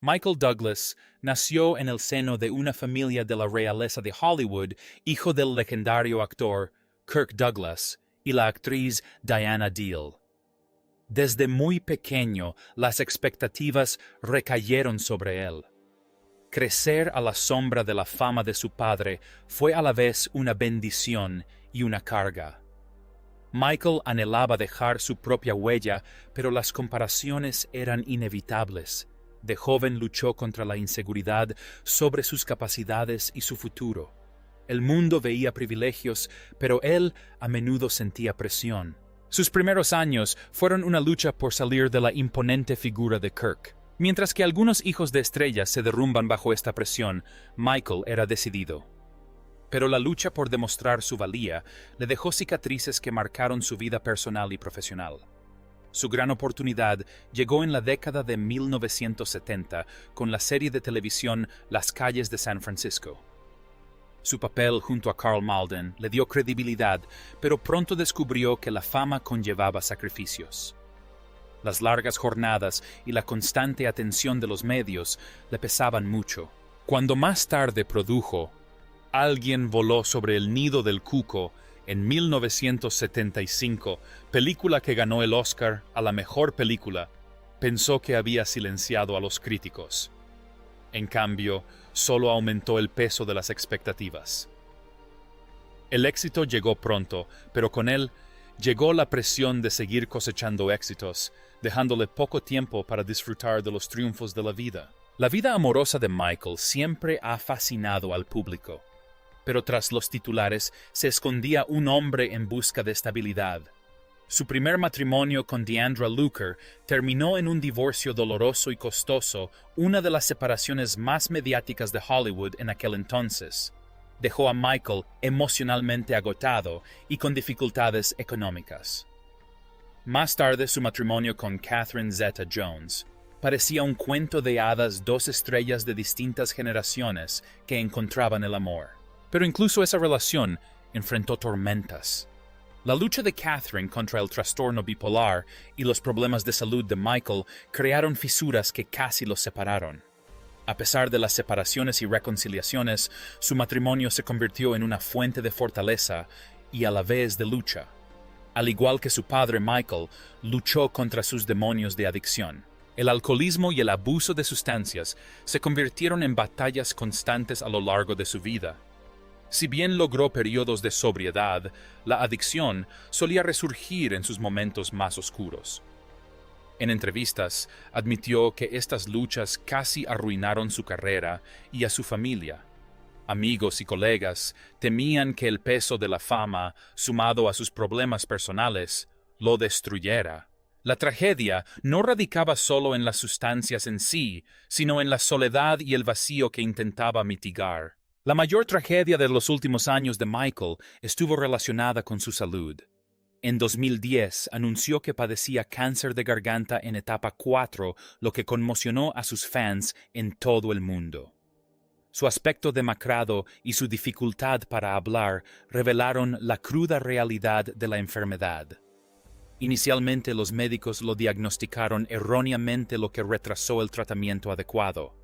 Michael Douglas nació en el seno de una familia de la realeza de Hollywood, hijo del legendario actor Kirk Douglas y la actriz Diana Diehl. Desde muy pequeño, las expectativas recayeron sobre él. Crecer a la sombra de la fama de su padre fue a la vez una bendición y una carga. Michael anhelaba dejar su propia huella, pero las comparaciones eran inevitables. De joven luchó contra la inseguridad sobre sus capacidades y su futuro. El mundo veía privilegios, pero él a menudo sentía presión. Sus primeros años fueron una lucha por salir de la imponente figura de Kirk. Mientras que algunos hijos de estrellas se derrumban bajo esta presión, Michael era decidido. Pero la lucha por demostrar su valía le dejó cicatrices que marcaron su vida personal y profesional. Su gran oportunidad llegó en la década de 1970 con la serie de televisión Las calles de San Francisco. Su papel junto a Karl Malden le dio credibilidad, pero pronto descubrió que la fama conllevaba sacrificios. Las largas jornadas y la constante atención de los medios le pesaban mucho. Cuando más tarde produjo Alguien voló sobre el nido del cuco en 1975, película que ganó el Oscar a la mejor película, pensó que había silenciado a los críticos. En cambio, solo aumentó el peso de las expectativas. El éxito llegó pronto, pero con él llegó la presión de seguir cosechando éxitos, dejándole poco tiempo para disfrutar de los triunfos de la vida. La vida amorosa de Michael siempre ha fascinado al público, pero tras los titulares se escondía un hombre en busca de estabilidad. Su primer matrimonio con Deandra Luker terminó en un divorcio doloroso y costoso, una de las separaciones más mediáticas de Hollywood en aquel entonces. Dejó a Michael emocionalmente agotado y con dificultades económicas. Más tarde su matrimonio con Catherine Zeta-Jones parecía un cuento de hadas, dos estrellas de distintas generaciones que encontraban el amor. Pero incluso esa relación enfrentó tormentas. La lucha de Catherine contra el trastorno bipolar y los problemas de salud de Michael crearon fisuras que casi los separaron. A pesar de las separaciones y reconciliaciones, su matrimonio se convirtió en una fuente de fortaleza y a la vez de lucha. Al igual que su padre Michael, luchó contra sus demonios de adicción. El alcoholismo y el abuso de sustancias se convirtieron en batallas constantes a lo largo de su vida. Si bien logró periodos de sobriedad, la adicción solía resurgir en sus momentos más oscuros. En entrevistas, admitió que estas luchas casi arruinaron su carrera y a su familia. Amigos y colegas temían que el peso de la fama, sumado a sus problemas personales, lo destruyera. La tragedia no radicaba solo en las sustancias en sí, sino en la soledad y el vacío que intentaba mitigar. La mayor tragedia de los últimos años de Michael estuvo relacionada con su salud. En 2010 anunció que padecía cáncer de garganta en etapa 4, lo que conmocionó a sus fans en todo el mundo. Su aspecto demacrado y su dificultad para hablar revelaron la cruda realidad de la enfermedad. Inicialmente los médicos lo diagnosticaron erróneamente, lo que retrasó el tratamiento adecuado.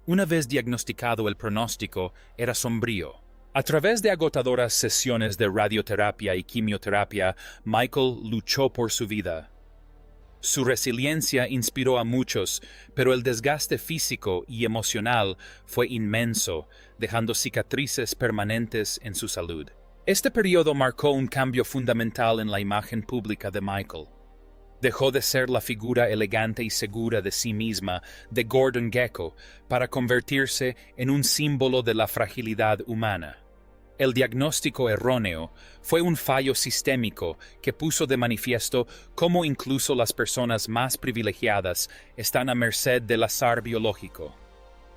Una vez diagnosticado, el pronóstico era sombrío. A través de agotadoras sesiones de radioterapia y quimioterapia, Michael luchó por su vida. Su resiliencia inspiró a muchos, pero el desgaste físico y emocional fue inmenso, dejando cicatrices permanentes en su salud. Este periodo marcó un cambio fundamental en la imagen pública de Michael. Dejó de ser la figura elegante y segura de sí misma de Gordon Gekko para convertirse en un símbolo de la fragilidad humana. El diagnóstico erróneo fue un fallo sistémico que puso de manifiesto cómo incluso las personas más privilegiadas están a merced del azar biológico.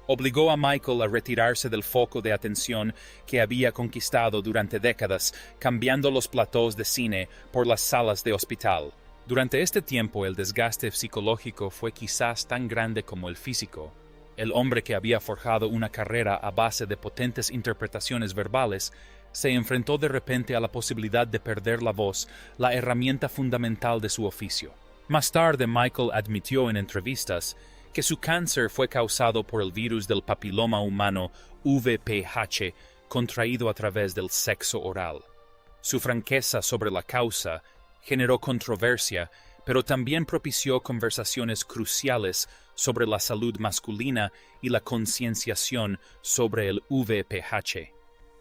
Obligó a Michael a retirarse del foco de atención que había conquistado durante décadas, cambiando los platós de cine por las salas de hospital. Durante este tiempo, el desgaste psicológico fue quizás tan grande como el físico. El hombre que había forjado una carrera a base de potentes interpretaciones verbales se enfrentó de repente a la posibilidad de perder la voz, la herramienta fundamental de su oficio. Más tarde, Michael admitió en entrevistas que su cáncer fue causado por el virus del papiloma humano VPH contraído a través del sexo oral. Su franqueza sobre la causa generó controversia, pero también propició conversaciones cruciales sobre la salud masculina y la concienciación sobre el VPH.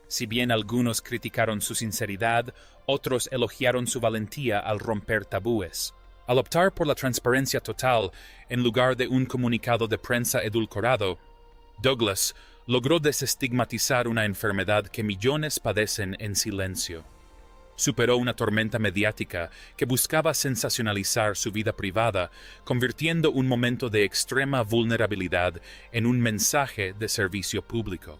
Si bien algunos criticaron su sinceridad, otros elogiaron su valentía al romper tabúes. Al optar por la transparencia total, en lugar de un comunicado de prensa edulcorado, Douglas logró desestigmatizar una enfermedad que millones padecen en silencio. Superó una tormenta mediática que buscaba sensacionalizar su vida privada, convirtiendo un momento de extrema vulnerabilidad en un mensaje de servicio público.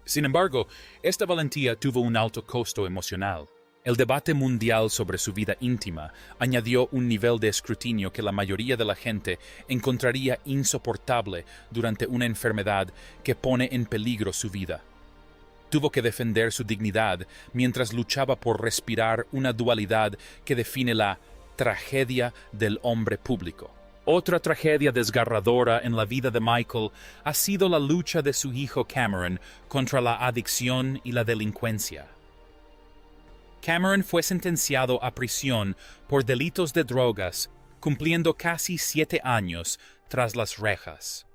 Sin embargo, esta valentía tuvo un alto costo emocional. El debate mundial sobre su vida íntima añadió un nivel de escrutinio que la mayoría de la gente encontraría insoportable durante una enfermedad que pone en peligro su vida. Tuvo que defender su dignidad mientras luchaba por respirar una dualidad que define la tragedia del hombre público. Otra tragedia desgarradora en la vida de Michael ha sido la lucha de su hijo Cameron contra la adicción y la delincuencia. Cameron fue sentenciado a prisión por delitos de drogas, cumpliendo casi 7 años tras las rejas.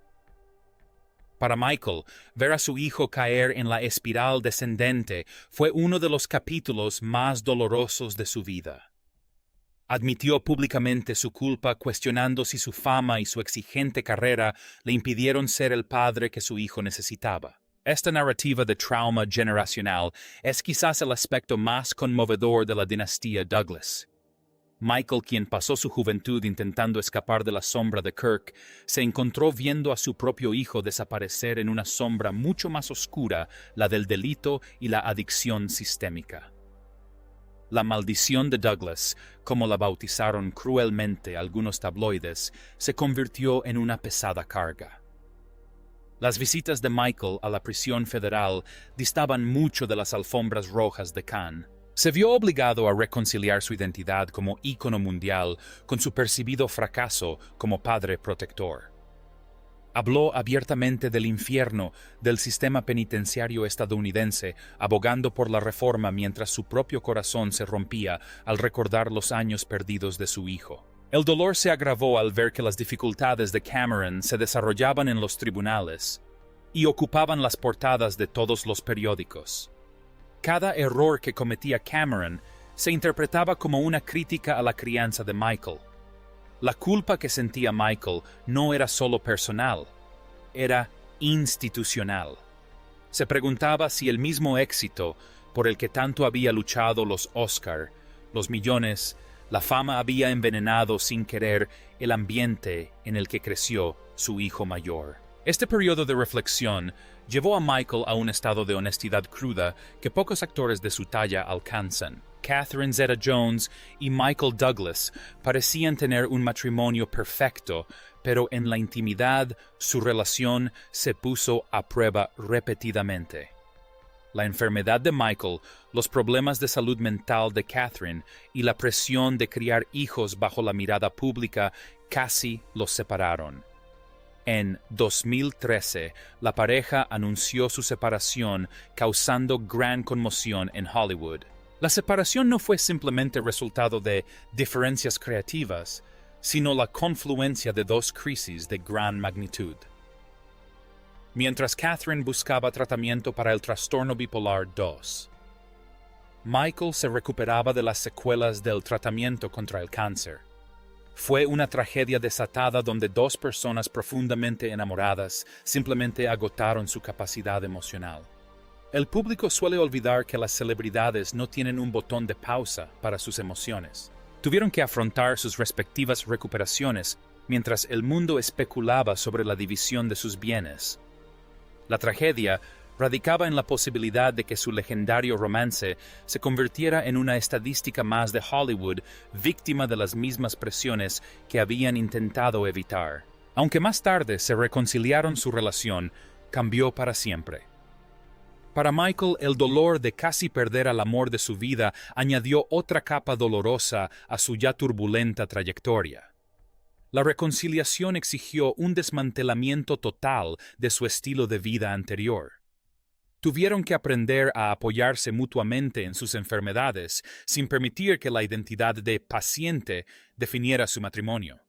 Para Michael, ver a su hijo caer en la espiral descendente fue uno de los capítulos más dolorosos de su vida. Admitió públicamente su culpa, cuestionando si su fama y su exigente carrera le impidieron ser el padre que su hijo necesitaba. Esta narrativa de trauma generacional es quizás el aspecto más conmovedor de la dinastía Douglas. Michael, quien pasó su juventud intentando escapar de la sombra de Kirk, se encontró viendo a su propio hijo desaparecer en una sombra mucho más oscura, la del delito y la adicción sistémica. La maldición de Douglas, como la bautizaron cruelmente algunos tabloides, se convirtió en una pesada carga. Las visitas de Michael a la prisión federal distaban mucho de las alfombras rojas de Cannes. Se vio obligado a reconciliar su identidad como ícono mundial con su percibido fracaso como padre protector. Habló abiertamente del infierno del sistema penitenciario estadounidense, abogando por la reforma mientras su propio corazón se rompía al recordar los años perdidos de su hijo. El dolor se agravó al ver que las dificultades de Cameron se desarrollaban en los tribunales y ocupaban las portadas de todos los periódicos. Cada error que cometía Cameron se interpretaba como una crítica a la crianza de Michael. La culpa que sentía Michael no era solo personal, era institucional. Se preguntaba si el mismo éxito por el que tanto había luchado los Oscar, los millones, la fama había envenenado sin querer el ambiente en el que creció su hijo mayor. Este periodo de reflexión llevó a Michael a un estado de honestidad cruda que pocos actores de su talla alcanzan. Catherine Zeta-Jones y Michael Douglas parecían tener un matrimonio perfecto, pero en la intimidad su relación se puso a prueba repetidamente. La enfermedad de Michael, los problemas de salud mental de Catherine y la presión de criar hijos bajo la mirada pública casi los separaron. En 2013, la pareja anunció su separación, causando gran conmoción en Hollywood. La separación no fue simplemente resultado de diferencias creativas, sino la confluencia de dos crisis de gran magnitud. Mientras Catherine buscaba tratamiento para el trastorno bipolar 2, Michael se recuperaba de las secuelas del tratamiento contra el cáncer. Fue una tragedia desatada donde dos personas profundamente enamoradas simplemente agotaron su capacidad emocional. El público suele olvidar que las celebridades no tienen un botón de pausa para sus emociones. Tuvieron que afrontar sus respectivas recuperaciones mientras el mundo especulaba sobre la división de sus bienes. La tragedia radicaba en la posibilidad de que su legendario romance se convirtiera en una estadística más de Hollywood, víctima de las mismas presiones que habían intentado evitar. Aunque más tarde se reconciliaron, su relación cambió para siempre. Para Michael, el dolor de casi perder al amor de su vida añadió otra capa dolorosa a su ya turbulenta trayectoria. La reconciliación exigió un desmantelamiento total de su estilo de vida anterior. Tuvieron que aprender a apoyarse mutuamente en sus enfermedades, sin permitir que la identidad de paciente definiera su matrimonio.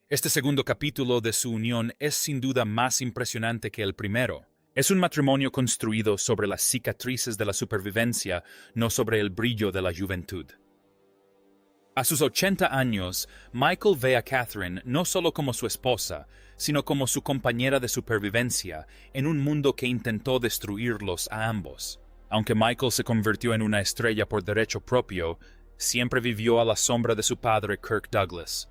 Este segundo capítulo de su unión es sin duda más impresionante que el primero. Es un matrimonio construido sobre las cicatrices de la supervivencia, no sobre el brillo de la juventud. A sus 80 años, Michael ve a Catherine no solo como su esposa, sino como su compañera de supervivencia en un mundo que intentó destruirlos a ambos. Aunque Michael se convirtió en una estrella por derecho propio, siempre vivió a la sombra de su padre Kirk Douglas.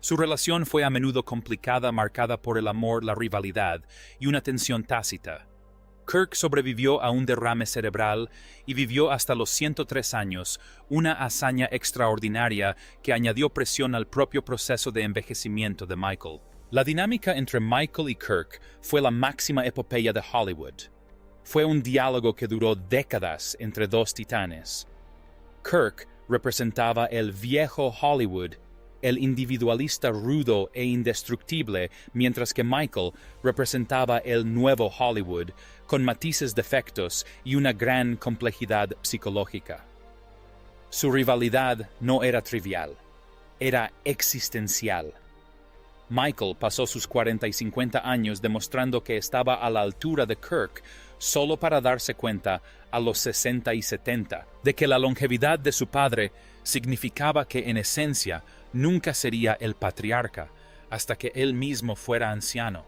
Su relación fue a menudo complicada, marcada por el amor, la rivalidad y una tensión tácita. Kirk sobrevivió a un derrame cerebral y vivió hasta los 103 años, una hazaña extraordinaria que añadió presión al propio proceso de envejecimiento de Michael. La dinámica entre Michael y Kirk fue la máxima epopeya de Hollywood. Fue un diálogo que duró décadas entre dos titanes. Kirk representaba el viejo Hollywood, el individualista rudo e indestructible, mientras que Michael representaba el nuevo Hollywood, con matices defectos y una gran complejidad psicológica. Su rivalidad no era trivial, era existencial. Michael pasó sus 40 y 50 años demostrando que estaba a la altura de Kirk, solo para darse cuenta, a los 60 y 70, de que la longevidad de su padre significaba que, en esencia, nunca sería el patriarca hasta que él mismo fuera anciano.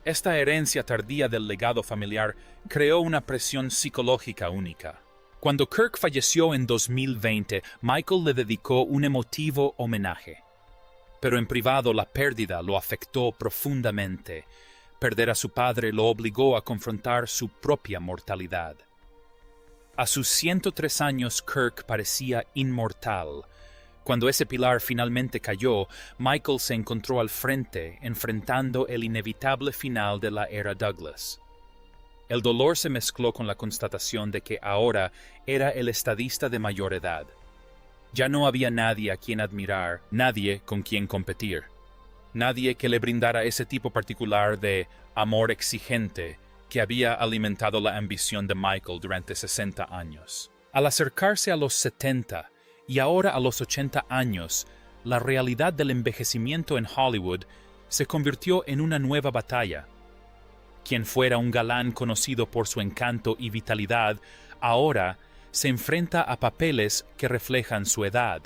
Esta herencia tardía del legado familiar creó una presión psicológica única. Cuando Kirk falleció en 2020, Michael le dedicó un emotivo homenaje. Pero en privado la pérdida lo afectó profundamente. Perder a su padre lo obligó a confrontar su propia mortalidad. A sus 103 años, Kirk parecía inmortal. Cuando ese pilar finalmente cayó, Michael se encontró al frente, enfrentando el inevitable final de la era Douglas. El dolor se mezcló con la constatación de que ahora era el estadista de mayor edad. Ya no había nadie a quien admirar, nadie con quien competir. Nadie que le brindara ese tipo particular de amor exigente que había alimentado la ambición de Michael durante 60 años. Al acercarse a los 70, y ahora a los 80 años, la realidad del envejecimiento en Hollywood se convirtió en una nueva batalla. Quien fuera un galán conocido por su encanto y vitalidad, ahora se enfrenta a papeles que reflejan su edad.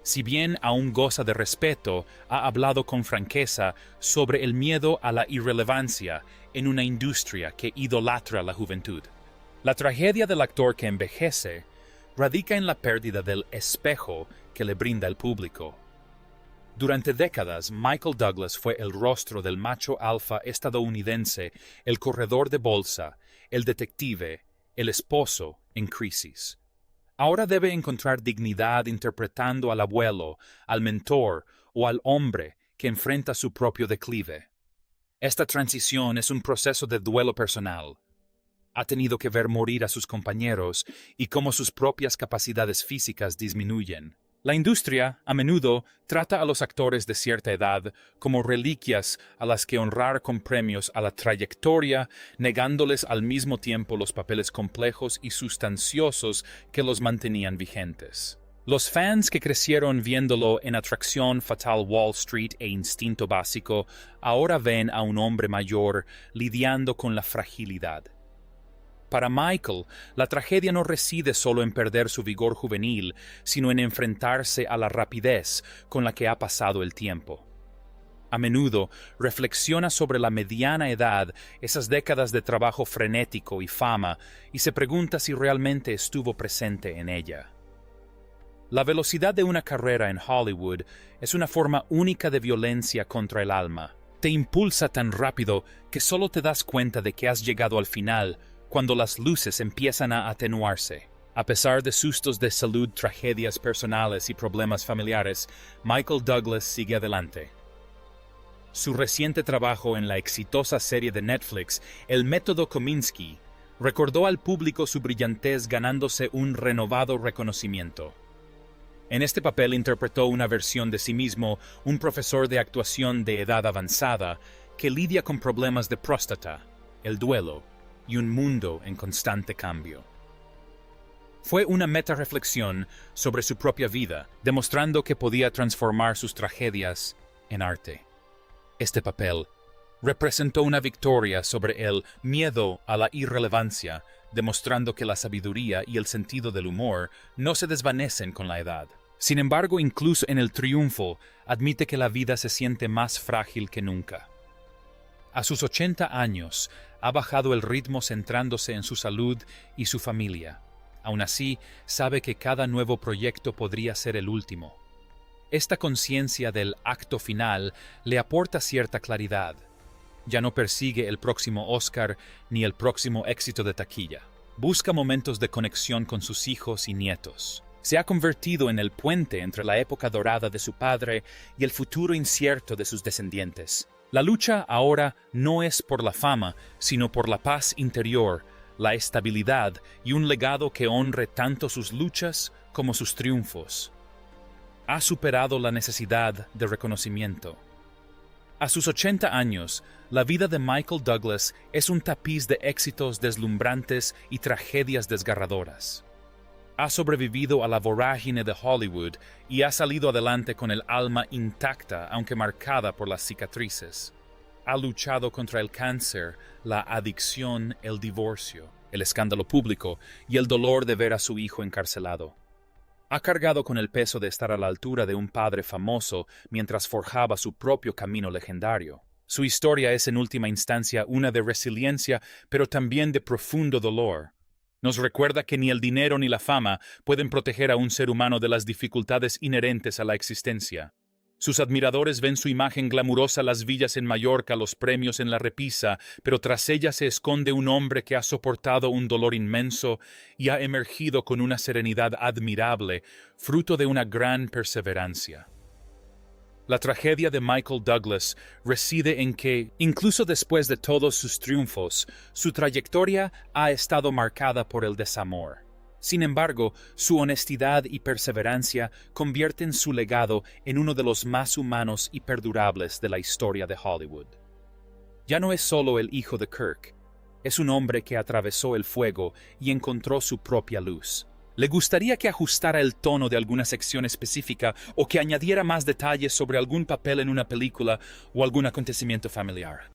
Si bien aún goza de respeto, ha hablado con franqueza sobre el miedo a la irrelevancia en una industria que idolatra la juventud. La tragedia del actor que envejece radica en la pérdida del espejo que le brinda el público. Durante décadas, Michael Douglas fue el rostro del macho alfa estadounidense, el corredor de bolsa, el detective, el esposo en crisis. Ahora debe encontrar dignidad interpretando al abuelo, al mentor o al hombre que enfrenta su propio declive. Esta transición es un proceso de duelo personal. Ha tenido que ver morir a sus compañeros y cómo sus propias capacidades físicas disminuyen. La industria, a menudo, trata a los actores de cierta edad como reliquias a las que honrar con premios a la trayectoria, negándoles al mismo tiempo los papeles complejos y sustanciosos que los mantenían vigentes. Los fans que crecieron viéndolo en Atracción Fatal, Wall Street e Instinto Básico ahora ven a un hombre mayor lidiando con la fragilidad. Para Michael, la tragedia no reside solo en perder su vigor juvenil, sino en enfrentarse a la rapidez con la que ha pasado el tiempo. A menudo reflexiona sobre la mediana edad, esas décadas de trabajo frenético y fama, y se pregunta si realmente estuvo presente en ella. La velocidad de una carrera en Hollywood es una forma única de violencia contra el alma. Te impulsa tan rápido que solo te das cuenta de que has llegado al final cuando las luces empiezan a atenuarse. A pesar de sustos de salud, tragedias personales y problemas familiares, Michael Douglas sigue adelante. Su reciente trabajo en la exitosa serie de Netflix, El Método Kominsky, recordó al público su brillantez ganándose un renovado reconocimiento. En este papel interpretó una versión de sí mismo, un profesor de actuación de edad avanzada, que lidia con problemas de próstata, el duelo y un mundo en constante cambio. Fue una metarreflexión sobre su propia vida, demostrando que podía transformar sus tragedias en arte. Este papel representó una victoria sobre el miedo a la irrelevancia, demostrando que la sabiduría y el sentido del humor no se desvanecen con la edad. Sin embargo, incluso en el triunfo, admite que la vida se siente más frágil que nunca. A sus 80 años, ha bajado el ritmo centrándose en su salud y su familia. Aún así, sabe que cada nuevo proyecto podría ser el último. Esta conciencia del acto final le aporta cierta claridad. Ya no persigue el próximo Oscar ni el próximo éxito de taquilla. Busca momentos de conexión con sus hijos y nietos. Se ha convertido en el puente entre la época dorada de su padre y el futuro incierto de sus descendientes. La lucha ahora no es por la fama, sino por la paz interior, la estabilidad y un legado que honre tanto sus luchas como sus triunfos. Ha superado la necesidad de reconocimiento. A sus 80 años, la vida de Michael Douglas es un tapiz de éxitos deslumbrantes y tragedias desgarradoras. Ha sobrevivido a la vorágine de Hollywood y ha salido adelante con el alma intacta, aunque marcada por las cicatrices. Ha luchado contra el cáncer, la adicción, el divorcio, el escándalo público y el dolor de ver a su hijo encarcelado. Ha cargado con el peso de estar a la altura de un padre famoso mientras forjaba su propio camino legendario. Su historia es en última instancia una de resiliencia, pero también de profundo dolor. Nos recuerda que ni el dinero ni la fama pueden proteger a un ser humano de las dificultades inherentes a la existencia. Sus admiradores ven su imagen glamurosa, las villas en Mallorca, los premios en la repisa, pero tras ella se esconde un hombre que ha soportado un dolor inmenso y ha emergido con una serenidad admirable, fruto de una gran perseverancia. La tragedia de Michael Douglas reside en que, incluso después de todos sus triunfos, su trayectoria ha estado marcada por el desamor. Sin embargo, su honestidad y perseverancia convierten su legado en uno de los más humanos y perdurables de la historia de Hollywood. Ya no es solo el hijo de Kirk, es un hombre que atravesó el fuego y encontró su propia luz. ¿Le gustaría que ajustara el tono de alguna sección específica o que añadiera más detalles sobre algún papel en una película o algún acontecimiento familiar?